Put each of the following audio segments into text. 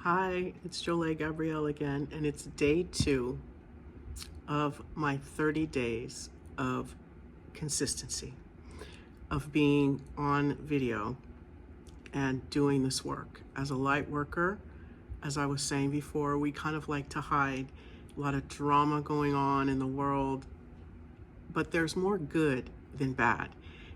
Hi, it's Jolie Gabrielle again, and it's day 2 of my 30 days of consistency, of being on video and doing this work. As a light worker, as I was saying before, we kind of like to hide a lot of drama going on in the world, but there's more good than bad.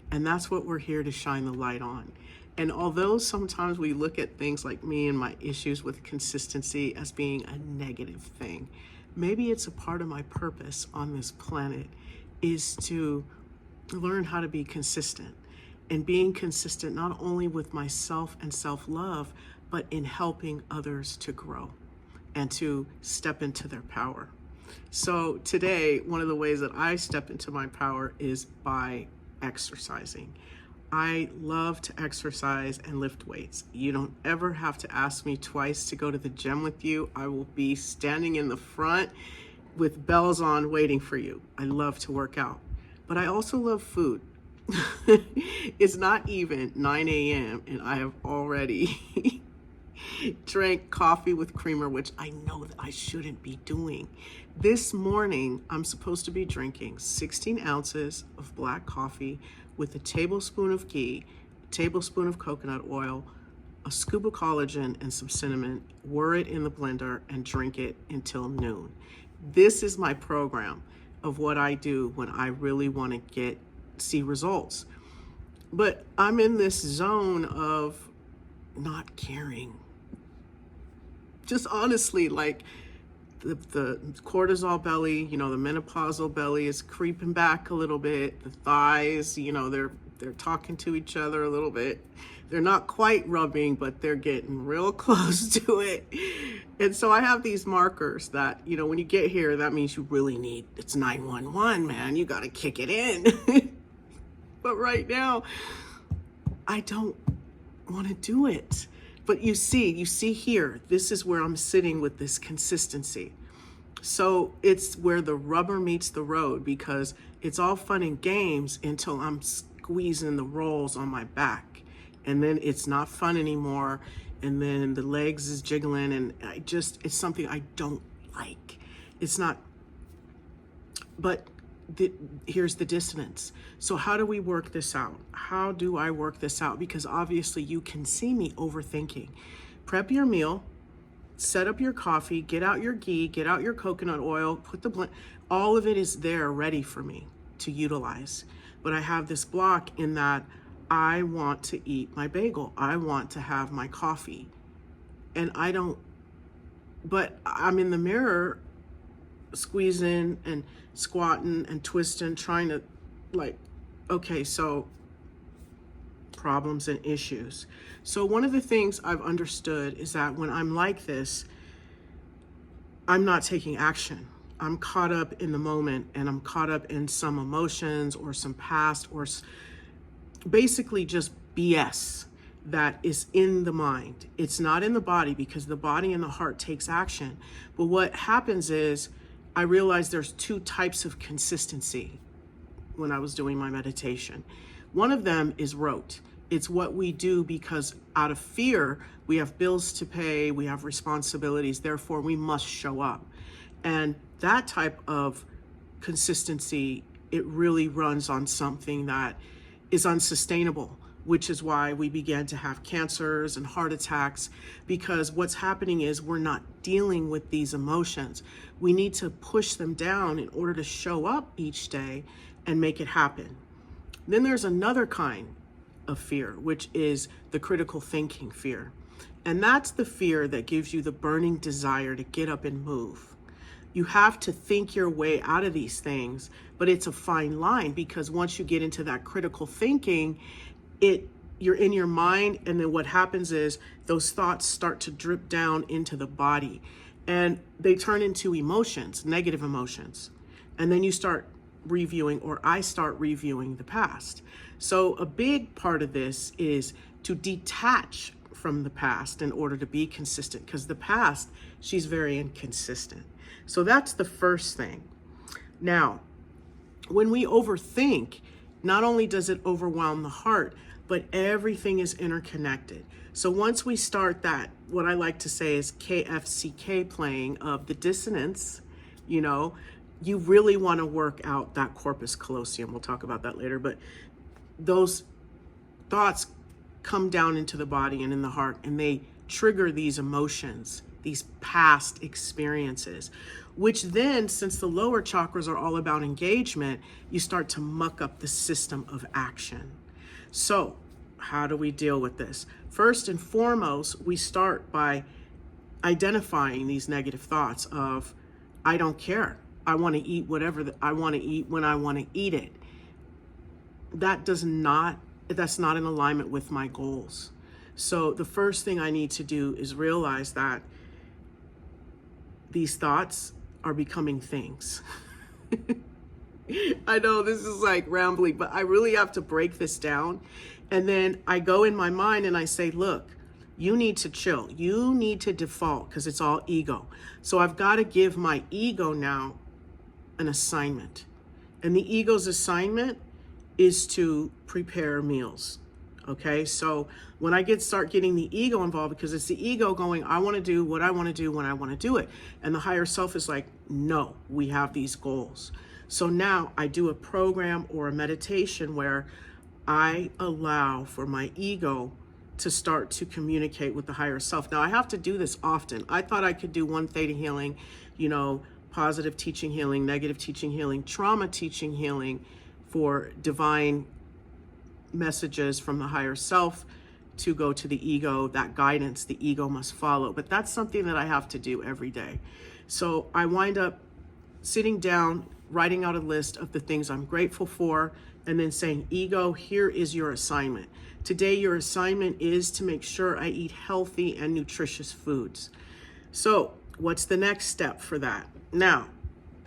And that's what we're here to shine the light on. And although sometimes we look at things like me and my issues with consistency as being a negative thing, maybe it's a part of my purpose on this planet is to learn how to be consistent. And being consistent not only with myself and self-love, but in helping others to grow and to step into their power. So today, one of the ways that I step into my power is by exercising. I love to exercise and lift weights. You don't ever have to ask me twice to go to the gym with you. I will be standing in the front with bells on waiting for you. I love to work out, but I also love food. It's not even 9 a.m. and I have already drank coffee with creamer, which I know that I shouldn't be doing. This morning, I'm supposed to be drinking 16 ounces of black coffee with a tablespoon of ghee, a tablespoon of coconut oil, a scoop of collagen, and some cinnamon. Whir it in the blender and drink it until noon. This is my program of what I do when I really want to see results. But I'm in this zone of not caring. Just honestly, like the cortisol belly, the menopausal belly is creeping back a little bit. The thighs, they're talking to each other a little bit. They're not quite rubbing, but they're getting real close to it. And so I have these markers that, when you get here, that means you really need, it's 911, man. You got to kick it in. But right now, I don't want to do it. But you see here, this is where I'm sitting with this consistency. So it's where the rubber meets the road, because it's all fun and games until I'm squeezing the rolls on my back. And then it's not fun anymore. And then the legs is jiggling, and it's something I don't like. It's not, but here's the dissonance. So how do we work this out? How do I work this out? Because obviously you can see me overthinking. Prep your meal, set up your coffee, get out your ghee, get out your coconut oil, put the blend, all of it is there ready for me to utilize. But I have this block in that I want to eat my bagel. I want to have my coffee. And but I'm in the mirror squeezing and squatting and twisting, trying to okay, so problems and issues. So one of the things I've understood is that when I'm like this, I'm not taking action. I'm caught up in the moment, and I'm caught up in some emotions or some past or basically just BS that is in the mind. It's not in the body, because the body and the heart takes action. But what happens is I realized there's 2 types of consistency when I was doing my meditation. One of them is rote. It's what we do because out of fear, we have bills to pay, we have responsibilities, therefore we must show up. And that type of consistency, it really runs on something that is unsustainable, which is why we began to have cancers and heart attacks, because what's happening is we're not dealing with these emotions. We need to push them down in order to show up each day and make it happen. Then there's another kind of fear, which is the critical thinking fear. And that's the fear that gives you the burning desire to get up and move. You have to think your way out of these things, but it's a fine line, because once you get into that critical thinking, you're in your mind, and then what happens is those thoughts start to drip down into the body, and they turn into emotions, negative emotions. And then you start reviewing, or I start reviewing the past. So a big part of this is to detach from the past in order to be consistent, because the past, she's very inconsistent. So that's the first thing. Now, when we overthink, not only does it overwhelm the heart, but everything is interconnected. So once we start that, what I like to say is KFCK playing of the dissonance, you know, you really want to work out that corpus callosum. We'll talk about that later, but those thoughts come down into the body and in the heart, and they trigger these emotions, these past experiences, which then, since the lower chakras are all about engagement, you start to muck up the system of action. So how do we deal with this? First and foremost, we start by identifying these negative thoughts of, I don't care. I want to eat whatever I want to eat when I want to eat it. That's not in alignment with my goals. So the first thing I need to do is realize that these thoughts are becoming things. I know this is like rambling, but I really have to break this down. And then I go in my mind and I say, look, you need to chill. You need to default because it's all ego. So I've got to give my ego now an assignment. And the ego's assignment is to prepare meals. Okay, so when I start getting the ego involved, because it's the ego going, I want to do what I want to do when I want to do it. And the higher self is like, no, we have these goals. So now I do a program or a meditation where I allow for my ego to start to communicate with the higher self. Now I have to do this often. I thought I could do one theta healing, you know, positive teaching healing, negative teaching healing, trauma teaching healing for divine messages from the higher self to go to the ego. That guidance the ego must follow, but that's something that I have to do every day. So I wind up sitting down, writing out a list of the things I'm grateful for, and then saying, ego, here is your assignment. Today your assignment is to make sure I eat healthy and nutritious foods. So what's the next step for that? Now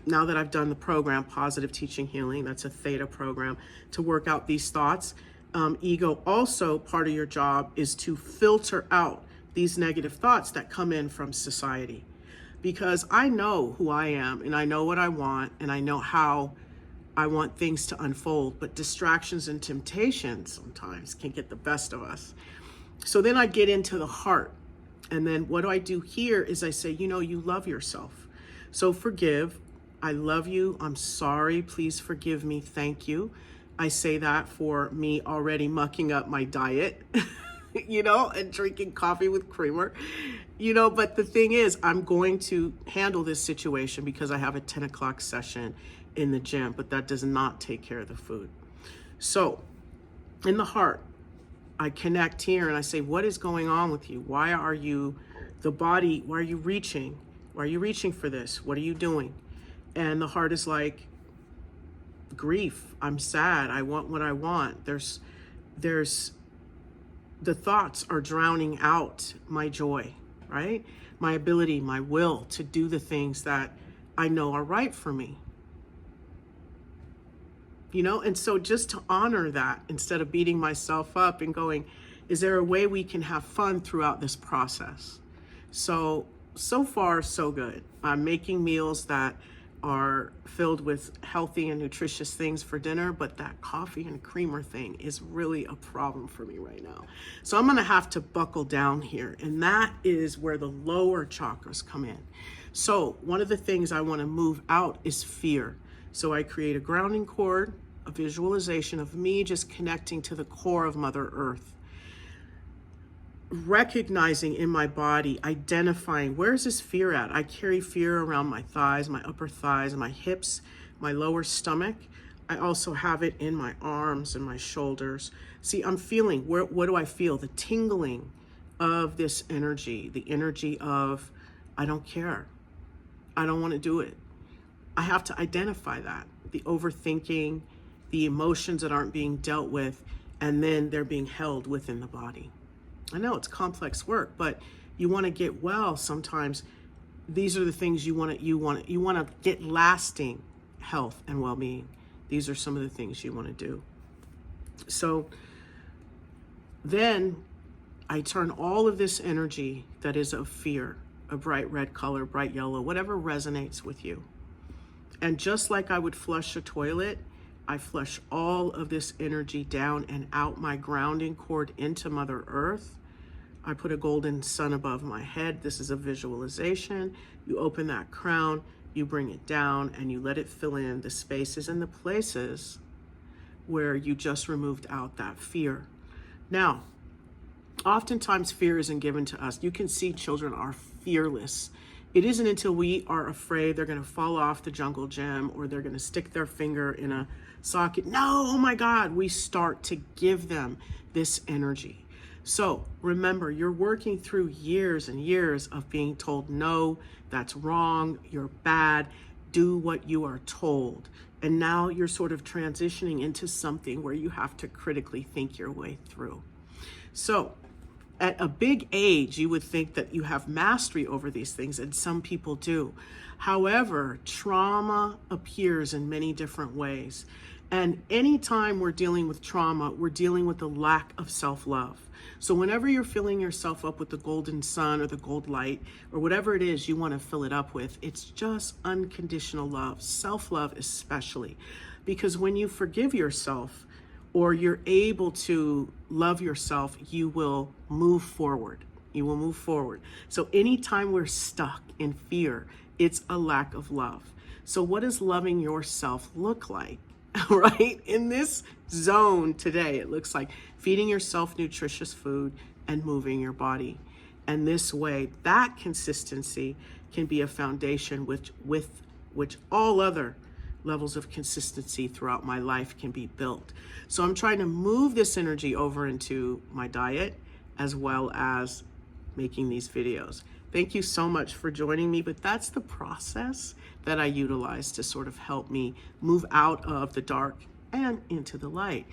that I've done the program, Positive Teaching Healing, that's a theta program to work out these thoughts. Ego, also part of your job is to filter out these negative thoughts that come in from society. Because I know who I am and I know what I want and I know how I want things to unfold, but distractions and temptations sometimes can get the best of us. So then I get into the heart. And then what do I do here is I say, you know, you love yourself. So forgive. I love you. I'm sorry. Please forgive me. Thank you. I say that for me already mucking up my diet, you know, and drinking coffee with creamer, you know, but the thing is, I'm going to handle this situation because I have a 10 o'clock session in the gym, but that does not take care of the food. So in the heart, I connect here and I say, what is going on with you? Why are you, the body, why are you reaching? Why are you reaching for this? What are you doing? And the heart is like, grief. I'm sad. I want what I want. There's the thoughts are drowning out my joy, right? My ability, my will to do the things that I know are right for me. You know, and so just to honor that instead of beating myself up and going, is there a way we can have fun throughout this process? So far, so good. I'm making meals that are filled with healthy and nutritious things for dinner, but that coffee and creamer thing is really a problem for me right now. So I'm gonna have to buckle down here, and that is where the lower chakras come in. So one of the things I wanna move out is fear. So I create a grounding cord, a visualization of me just connecting to the core of Mother Earth. Recognizing in my body, identifying where's this fear at? I carry fear around my thighs, my upper thighs, my hips, my lower stomach. I also have it in my arms and my shoulders. See, I'm feeling, what do I feel? The tingling of this energy, the energy of, I don't care. I don't want to do it. I have to identify that, the overthinking, the emotions that aren't being dealt with, and then they're being held within the body. I know it's complex work, but you want to get well. Sometimes these are the things you want to get lasting health and well-being. These are some of the things you want to do. So then I turn all of this energy that is of fear, a bright red color, bright yellow, whatever resonates with you. And just like I would flush a toilet, I flush all of this energy down and out my grounding cord into Mother Earth. I put a golden sun above my head. This is a visualization. You open that crown, you bring it down, and you let it fill in the spaces and the places where you just removed out that fear. Now, oftentimes fear isn't given to us. You can see children are fearless. It isn't until we are afraid they're going to fall off the jungle gym or they're going to stick their finger in a socket. No, oh my God, we start to give them this energy. So remember, you're working through years and years of being told, no, that's wrong, you're bad, do what you are told. And now you're sort of transitioning into something where you have to critically think your way through. So at a big age, you would think that you have mastery over these things, and some people do. However, trauma appears in many different ways. And anytime we're dealing with trauma, we're dealing with a lack of self-love. So whenever you're filling yourself up with the golden sun or the gold light or whatever it is you want to fill it up with, it's just unconditional love, self-love especially. Because when you forgive yourself or you're able to love yourself, you will move forward. You will move forward. So anytime we're stuck in fear, it's a lack of love. So what does loving yourself look like? Right? In this zone today, it looks like feeding yourself nutritious food and moving your body. And this way, that consistency can be a foundation with which all other levels of consistency throughout my life can be built. So I'm trying to move this energy over into my diet as well as making these videos. Thank you so much for joining me, but that's the process that I utilize to sort of help me move out of the dark and into the light.